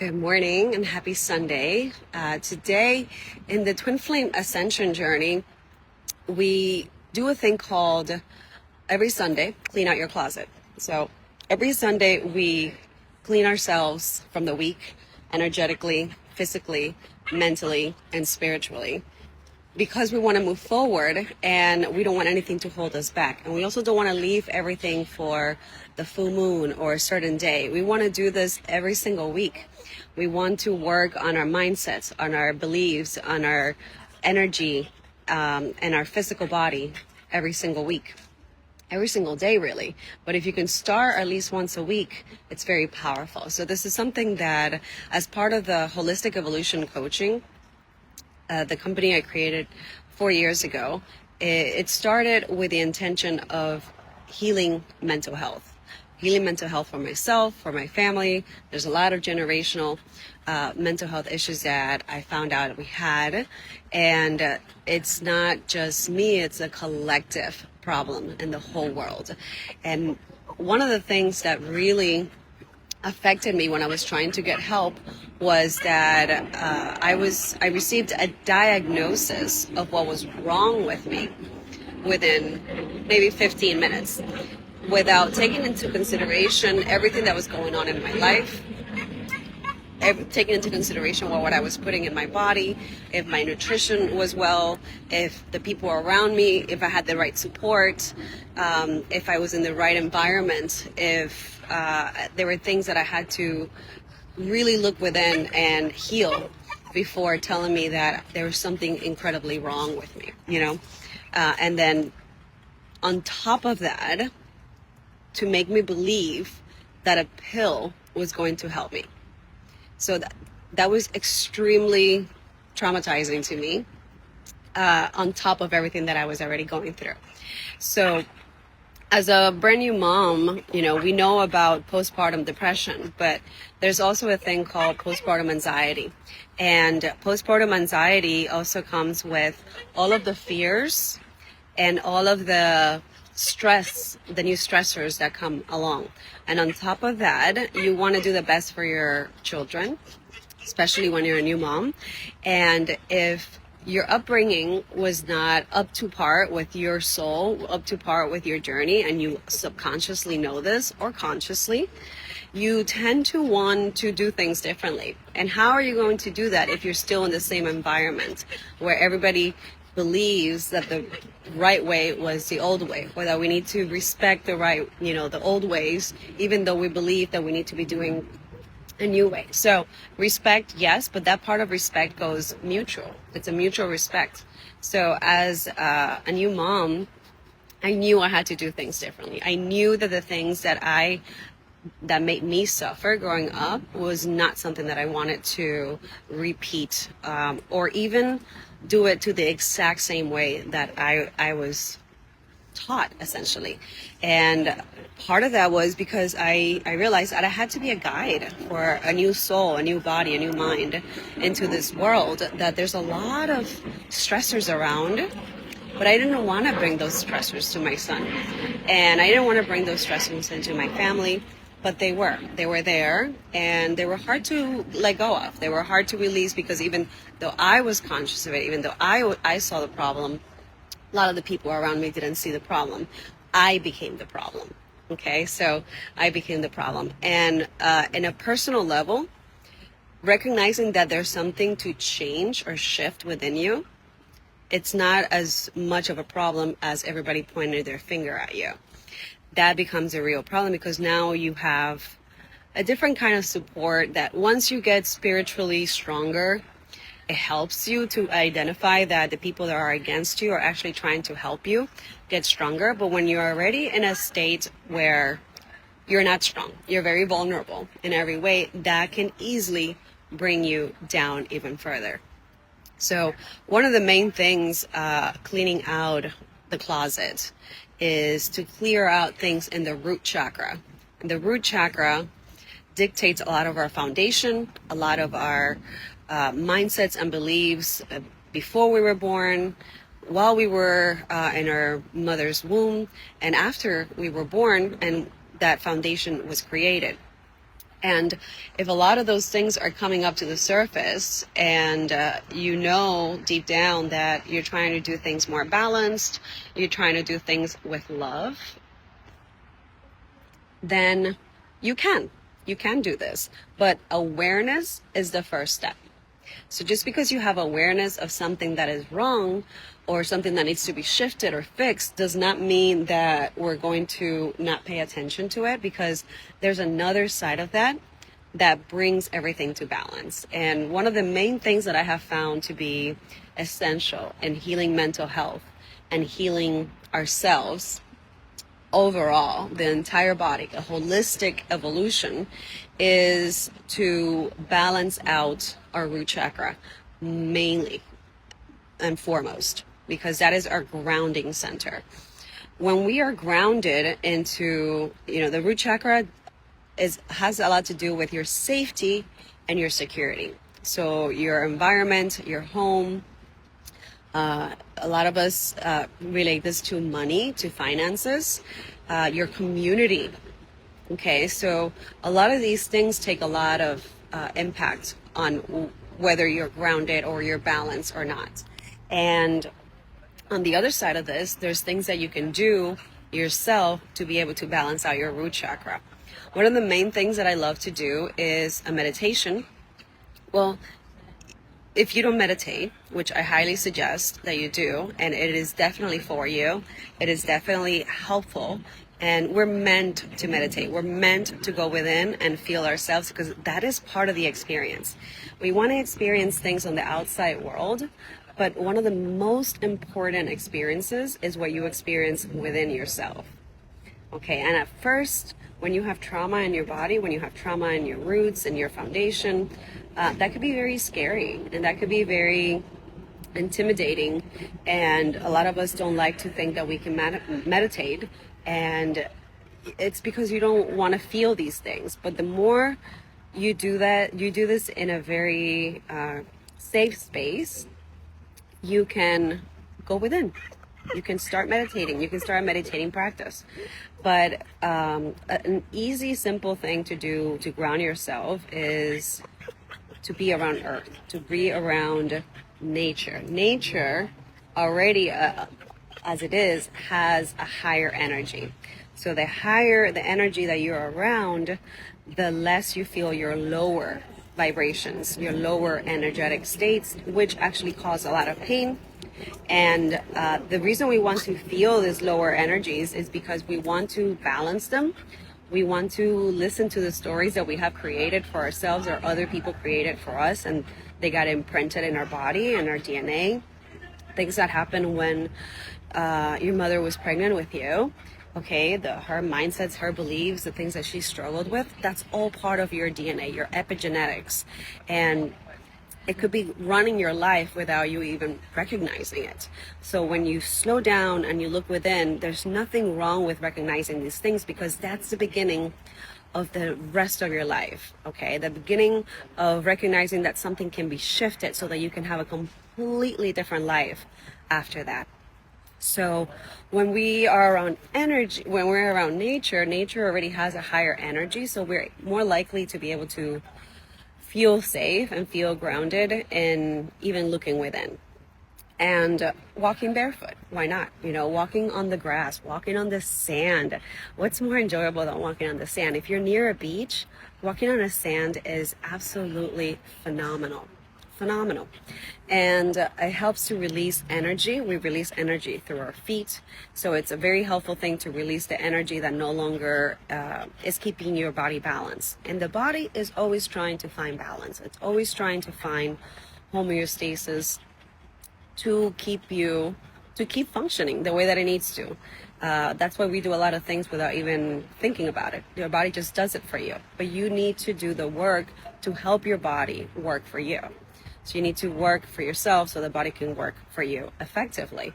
Good morning and happy Sunday. Today in the Twin Flame Ascension journey, we do a thing called every Sunday, clean out your closet. So every Sunday we clean ourselves from the week, energetically, physically, mentally, and spiritually, because we want to move forward and we don't want anything to hold us back. And we also don't want to leave everything for the full moon or a certain day. We want to do this every single week. We want to work on our mindsets, on our beliefs, on our energy, and our physical body every single week. Every single day, really. But if you can start at least once a week, it's very powerful. So this is something that, as part of the holistic evolution coaching, the company I created 4 years ago, it started with the intention of healing mental health. Healing mental health for myself, for my family. There's a lot of generational mental health issues that I found out we had. And it's not just me, it's a collective problem in the whole world. And one of the things that really affected me when I was trying to get help was that I received a diagnosis of what was wrong with me within maybe 15 minutes, without taking into consideration everything that was going on in my life, taking into consideration what I was putting in my body, if my nutrition was well, if the people around me, if I had the right support, if I was in the right environment, if there were things that I had to really look within and heal before telling me that there was something incredibly wrong with me, and then on top of that, to make me believe that a pill was going to help me. So that was extremely traumatizing to me, on top of everything that I was already going through. So as a brand new mom, we know about postpartum depression, but there's also a thing called postpartum anxiety. And postpartum anxiety also comes with all of the fears and all of the stress, the new stressors that come along. And on top of that, you want to do the best for your children, especially when you're a new mom. And if your upbringing was not up to par with your soul, up to par with your journey, and you subconsciously know this or consciously, you tend to want to do things differently. And how are you going to do that if you're still in the same environment where everybody believes that the right way was the old way, or that we need to respect the old ways, even though we believe that we need to be doing a new way? So respect, yes, but that part of respect goes mutual. It's a mutual respect. So as a new mom, I knew I had to do things differently. I knew that the things that made me suffer growing up was not something that I wanted to repeat, or even do it to the exact same way that I was taught, essentially. And part of that was because I realized that I had to be a guide for a new soul, a new body, a new mind into this world, that there's a lot of stressors around, but I didn't want to bring those stressors to my son. And I didn't want to bring those stressors into my family, but they were there, and they were hard to let go of. They were hard to release, because even though I was conscious of it, even though I saw the problem, a lot of the people around me didn't see the problem. I became the problem. Okay, so I became the problem. And in a personal level, recognizing that there's something to change or shift within you, it's not as much of a problem as everybody pointing their finger at you. That becomes a real problem, because now you have a different kind of support that once you get spiritually stronger, it helps you to identify that the people that are against you are actually trying to help you get stronger. But when you're already in a state where you're not strong, you're very vulnerable in every way, that can easily bring you down even further. So one of the main things cleaning out the closet is to clear out things in the root chakra. And the root chakra dictates a lot of our foundation, a lot of our mindsets and beliefs before we were born, while we were in our mother's womb, and after we were born and that foundation was created. And if a lot of those things are coming up to the surface and you know deep down that you're trying to do things more balanced, you're trying to do things with love, then you can. You can do this. But awareness is the first step. So just because you have awareness of something that is wrong or something that needs to be shifted or fixed does not mean that we're going to not pay attention to it, because there's another side of that that brings everything to balance. And one of the main things that I have found to be essential in healing mental health and healing ourselves overall, the entire body, a holistic evolution, is to balance out our root chakra mainly and foremost, because that is our grounding center. When we are grounded into, the root chakra has a lot to do with your safety and your security. So your environment, your home, a lot of us relate this to money, to finances, your community. Okay, so a lot of these things take a lot of impact on whether you're grounded or you're balanced or not. And on the other side of this, there's things that you can do yourself to be able to balance out your root chakra. One of the main things that I love to do is a meditation. Well, if you don't meditate, which I highly suggest that you do, and it is definitely for you, it is definitely helpful, and we're meant to meditate. We're meant to go within and feel ourselves, because that is part of the experience. We want to experience things on the outside world, but one of the most important experiences is what you experience within yourself. Okay, and at first, when you have trauma in your body, when you have trauma in your roots and your foundation, that could be very scary, and that could be very intimidating. And a lot of us don't like to think that we can meditate, and it's because you don't want to feel these things. But the more you do that, you do this in a very safe space, you can go within. You can start meditating. You can start a meditating practice. But an easy, simple thing to do to ground yourself is to be around earth, to be around nature. Nature already, as it is, has a higher energy. So the higher the energy that you're around, the less you feel your lower vibrations, your lower energetic states, which actually cause a lot of pain. And the reason we want to feel these lower energies is because we want to balance them. We want to listen to the stories that we have created for ourselves or other people created for us, and they got imprinted in our body and our DNA. Things that happened when your mother was pregnant with you. Okay, her mindsets, her beliefs, the things that she struggled with, that's all part of your DNA, your epigenetics. And it could be running your life without you even recognizing it. So when you slow down and you look within, there's nothing wrong with recognizing these things, because that's the beginning of the rest of your life. Okay, the beginning of recognizing that something can be shifted so that you can have a completely different life after that. So when we are around energy, when we're around nature, nature already has a higher energy, so we're more likely to be able to feel safe and feel grounded in even looking within. And walking barefoot, why not? Walking on the grass, walking on the sand. What's more enjoyable than walking on the sand? If you're near a beach, walking on the sand is absolutely phenomenal. And it helps to release energy. We release energy through our feet. So it's a very helpful thing to release the energy that no longer is keeping your body balanced. And the body is always trying to find balance. It's always trying to find homeostasis to keep functioning the way that it needs to. That's why we do a lot of things without even thinking about it. Your body just does it for you. But you need to do the work to help your body work for you. So you need to work for yourself so the body can work for you effectively.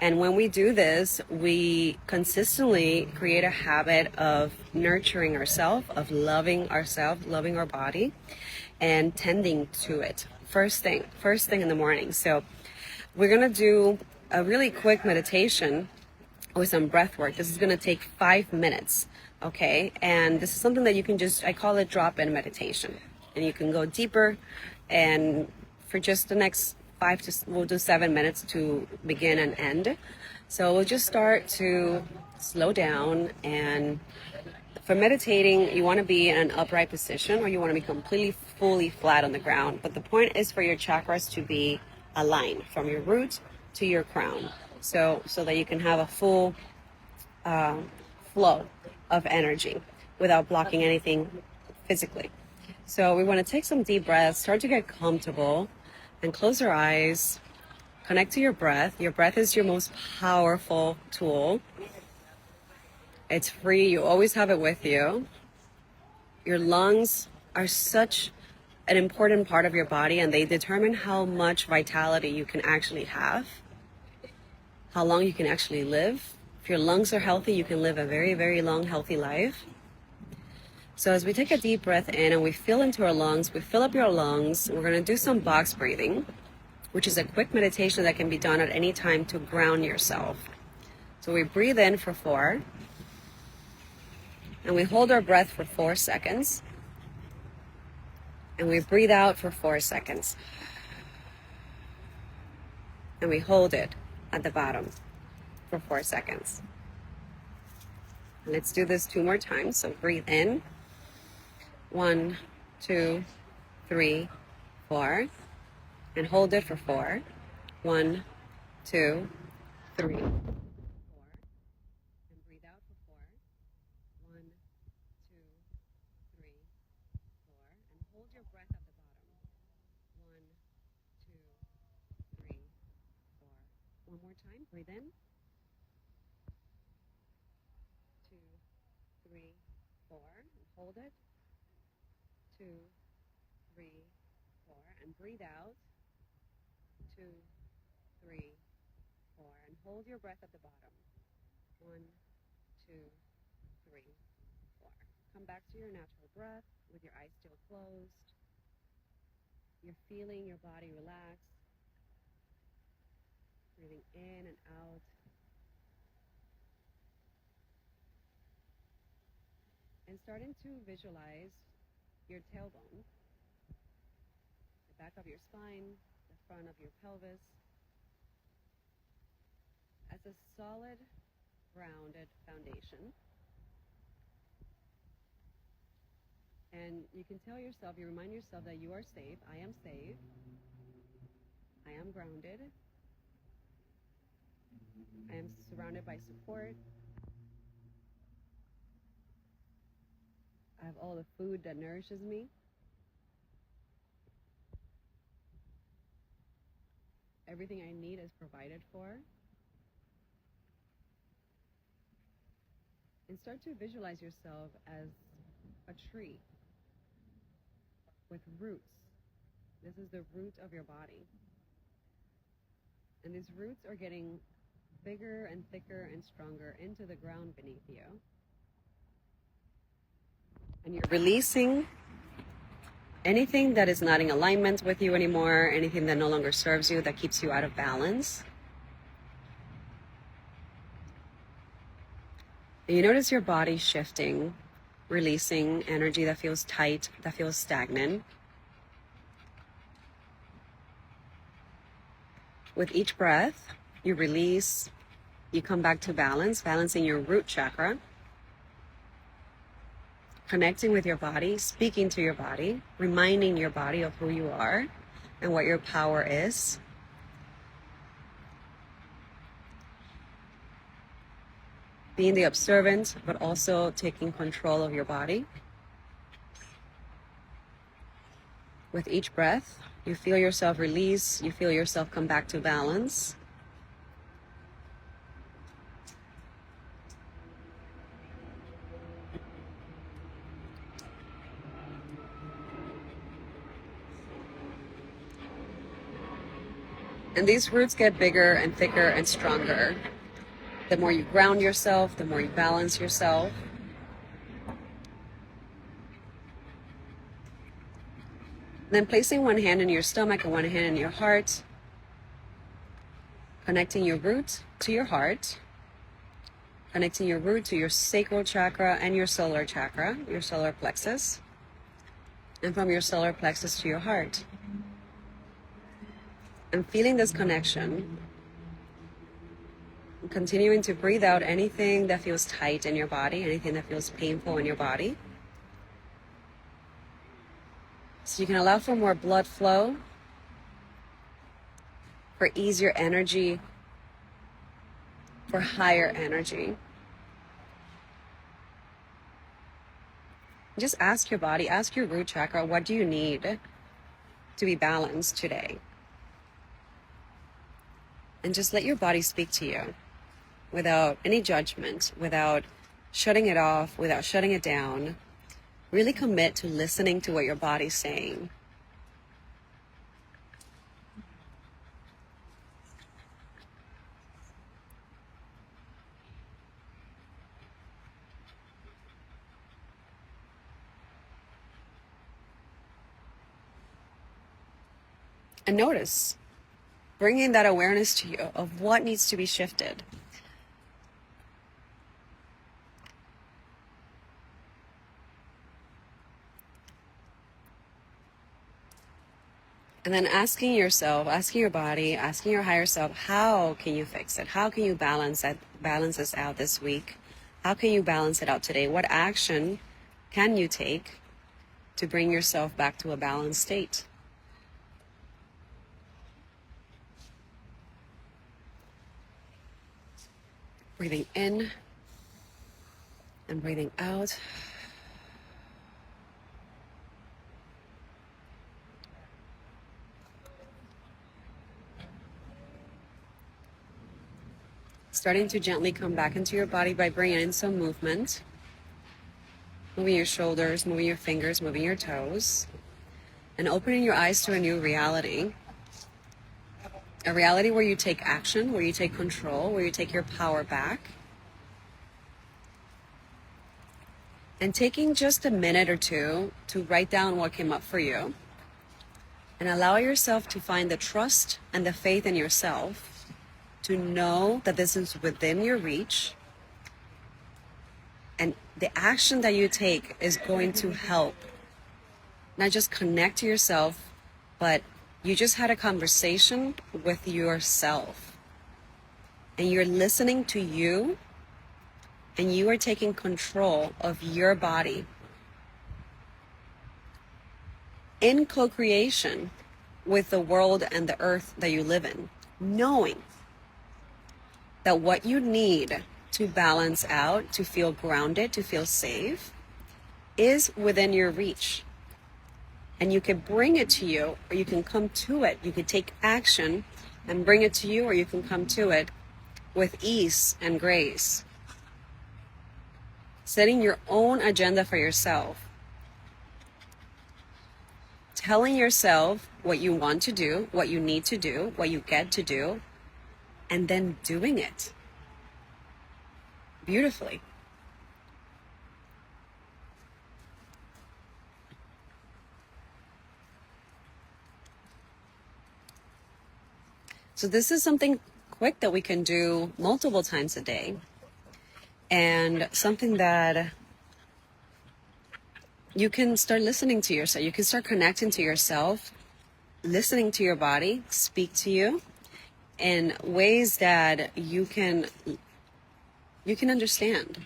And when we do this, we consistently create a habit of nurturing ourselves, of loving ourselves, loving our body, and tending to it first thing in the morning. So we're going to do a really quick meditation with some breath work. This is going to take 5 minutes. Okay, and this is something that you can just, I call it drop-in meditation, and you can go deeper, and for just the next we'll do 7 minutes to begin and end. So we'll just start to slow down, and for meditating, you want to be in an upright position, or you want to be completely fully flat on the ground, but the point is for your chakras to be aligned from your root to your crown, so that you can have a full flow of energy without blocking anything physically. So we want to take some deep breaths, start to get comfortable, and close your eyes. Connect to your breath. Your breath is your most powerful tool. It's free. You always have it with you. Your lungs are such an important part of your body, and they determine how much vitality you can actually have, how long you can actually live. If your lungs are healthy, you can live a very, very long, healthy life. So as we take a deep breath in and we fill into our lungs, we fill up your lungs, we're going to do some box breathing, which is a quick meditation that can be done at any time to ground yourself. So we breathe in for 4, and we hold our breath for 4 seconds, and we breathe out for 4 seconds, and we hold it at the bottom for 4 seconds. And let's do this 2 more times. So breathe in, 1, 2, 3, 4, and hold it for 4, 1, 2, 3, 4, and breathe out for 4, 1, 2, 3, 4, and hold your breath at the bottom, 1, 2, 3, 4. One more time, breathe in, 2, 3, 4, and hold it, 2, 3, 4, and breathe out, 2, 3, 4, and hold your breath at the bottom, 1, 2, 3, 4. Come back to your natural breath with your eyes still closed. You're feeling your body relax, breathing in and out. And starting to visualize your tailbone, the back of your spine, the front of your pelvis, as a solid, grounded foundation. And you can tell yourself, you remind yourself that you are safe. I am safe. I am grounded. I am surrounded by support. I have all the food that nourishes me. Everything I need is provided for. And start to visualize yourself as a tree with roots. This is the root of your body. And these roots are getting bigger and thicker and stronger into the ground beneath you. And you're releasing anything that is not in alignment with you anymore, anything that no longer serves you, that keeps you out of balance. And you notice your body shifting, releasing energy that feels tight, that feels stagnant. With each breath, you release, you come back to balance, balancing your root chakra, connecting with your body, speaking to your body, reminding your body of who you are and what your power is. Being the observant, but also taking control of your body. With each breath, you feel yourself release, you feel yourself come back to balance. And these roots get bigger and thicker and stronger. The more you ground yourself, the more you balance yourself. Then placing one hand in your stomach and one hand in your heart, connecting your root to your heart, connecting your root to your sacral chakra and your solar chakra, your solar plexus, and from your solar plexus to your heart. And feeling this connection, continuing to breathe out anything that feels tight in your body, anything that feels painful in your body. So you can allow for more blood flow, for easier energy, for higher energy. Just ask your body, ask your root chakra, what do you need to be balanced today? And just let your body speak to you without any judgment, without shutting it off, without shutting it down. Really commit to listening to what your body's saying. And notice, bringing that awareness to you of what needs to be shifted. And then asking yourself, asking your body, asking your higher self, how can you fix it? How can you balance this out this week? How can you balance it out today? What action can you take to bring yourself back to a balanced state? Breathing in and breathing out. Starting to gently come back into your body by bringing in some movement. Moving your shoulders, moving your fingers, moving your toes. And opening your eyes to a new reality. A reality where you take action, where you take control, where you take your power back. And taking just a minute or two to write down what came up for you. And allow yourself to find the trust and the faith in yourself to know that this is within your reach. And the action that you take is going to help. Not just connect to yourself, but you just had a conversation with yourself. And you're listening to you, and you are taking control of your body in co-creation with the world and the earth that you live in, knowing that what you need to balance out, to feel grounded, to feel safe, is within your reach. And you can bring it to you, or you can come to it. You can take action and bring it to you, or you can come to it with ease and grace. Setting your own agenda for yourself. Telling yourself what you want to do, what you need to do, what you get to do, and then doing it beautifully. So this is something quick that we can do multiple times a day, and something that you can start listening to yourself. You can start connecting to yourself, listening to your body speak to you in ways that you can understand,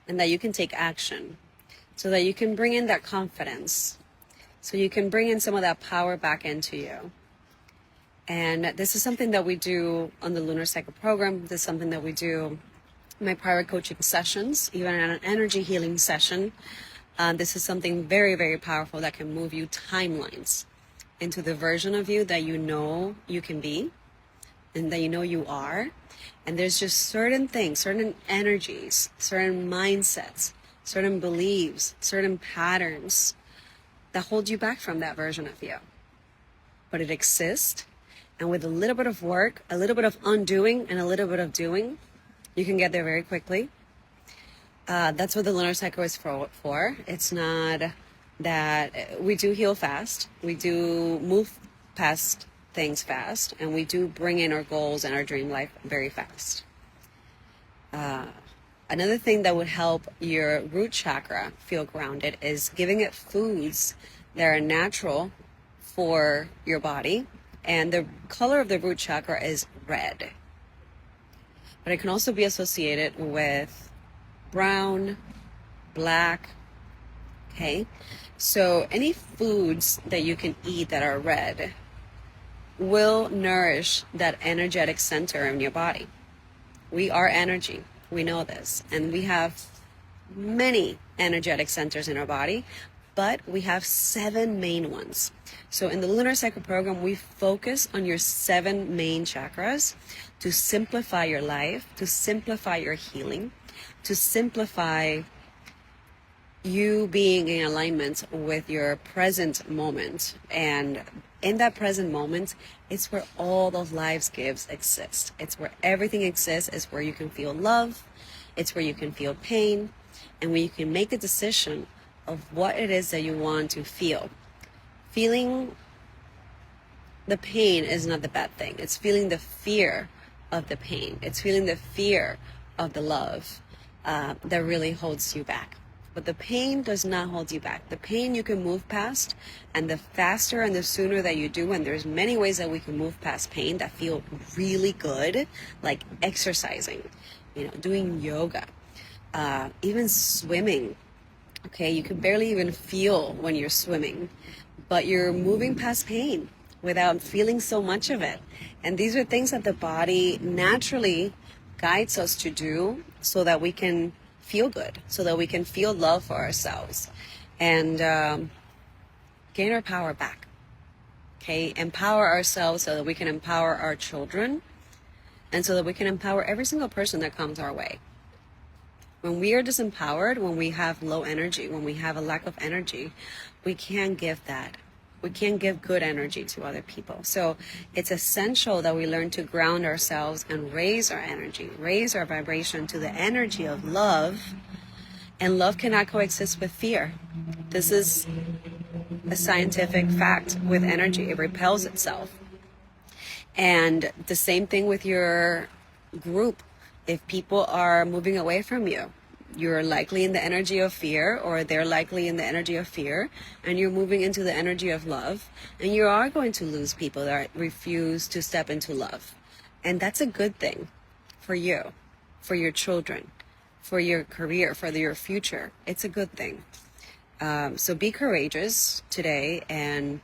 and that you can take action, so that you can bring in that confidence, so you can bring in some of that power back into you. And this is something that we do on the Lunar Cycle Program. This is something that we do in my private coaching sessions, even in an energy healing session. This is something very, very powerful that can move you timelines into the version of you that you know you can be, and that you know you are. And there's just certain things, certain energies, certain mindsets, certain beliefs, certain patterns that hold you back from that version of you. But it exists. And with a little bit of work, a little bit of undoing, and a little bit of doing, you can get there very quickly. That's what the lunar cycle is for. It's not that we do heal fast. We do move past things fast, and we do bring in our goals and our dream life very fast. Another thing that would help your root chakra feel grounded is giving it foods that are natural for your body. And the color of the root chakra is red. But it can also be associated with brown, black, okay? So any foods that you can eat that are red will nourish that energetic center in your body. We are energy. We know this. And we have many energetic centers in our body, but we have 7 main ones. So in the Lunar Cycle Program, we focus on your 7 main chakras to simplify your life, to simplify your healing, to simplify you being in alignment with your present moment. And in that present moment, it's where all those lives gives exist. It's where everything exists. It's where you can feel love. It's where you can feel pain. And where you can make a decision of what it is that you want to feel. Feeling the pain is not the bad thing. It's feeling the fear of the pain. It's feeling the fear of the love that really holds you back. But the pain does not hold you back. The pain you can move past, and the faster and the sooner that you do, and there's many ways that we can move past pain that feel really good, like exercising, doing yoga, even swimming. Okay, you can barely even feel when you're swimming, but you're moving past pain without feeling so much of it. And these are things that the body naturally guides us to do so that we can feel good, so that we can feel love for ourselves and gain our power back. Okay, empower ourselves so that we can empower our children and so that we can empower every single person that comes our way. When we are disempowered, when we have low energy, when we have a lack of energy, we can't give that. We can't give good energy to other people. So it's essential that we learn to ground ourselves and raise our energy, raise our vibration to the energy of love. And love cannot coexist with fear. This is a scientific fact with energy. It repels itself. And the same thing with your group. If people are moving away from you, you're likely in the energy of fear, or they're likely in the energy of fear, and you're moving into the energy of love, and you are going to lose people that refuse to step into love. And that's a good thing for you, for your children, for your career, for your future. It's a good thing. So be courageous today and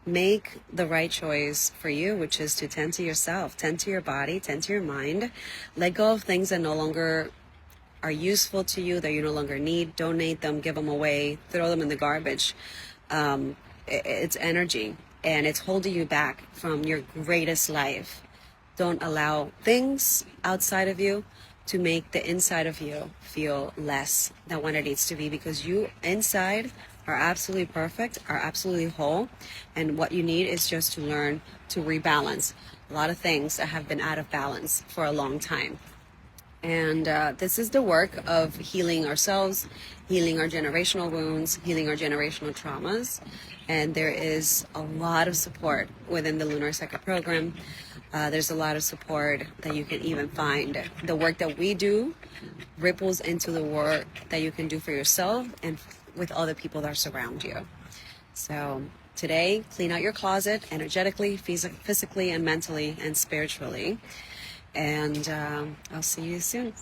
make the right choice for you, which is to tend to yourself, tend to your body, tend to your mind, let go of things that no longer are useful to you, that you no longer need. Donate them, give them away, throw them in the garbage. It's energy, and it's holding you back from your greatest life. Don't allow things outside of you to make the inside of you feel less than what it needs to be, because you inside are absolutely perfect, are absolutely whole, and what you need is just to learn to rebalance a lot of things that have been out of balance for a long time. And this is the work of healing ourselves, healing our generational wounds, healing our generational traumas. And there is a lot of support within the Lunar Cycle Program. There's a lot of support that you can even find. The work that we do ripples into the work that you can do for yourself and with other people that surround you. So today, clean out your closet energetically, physically, and mentally, and spiritually. And I'll see you soon.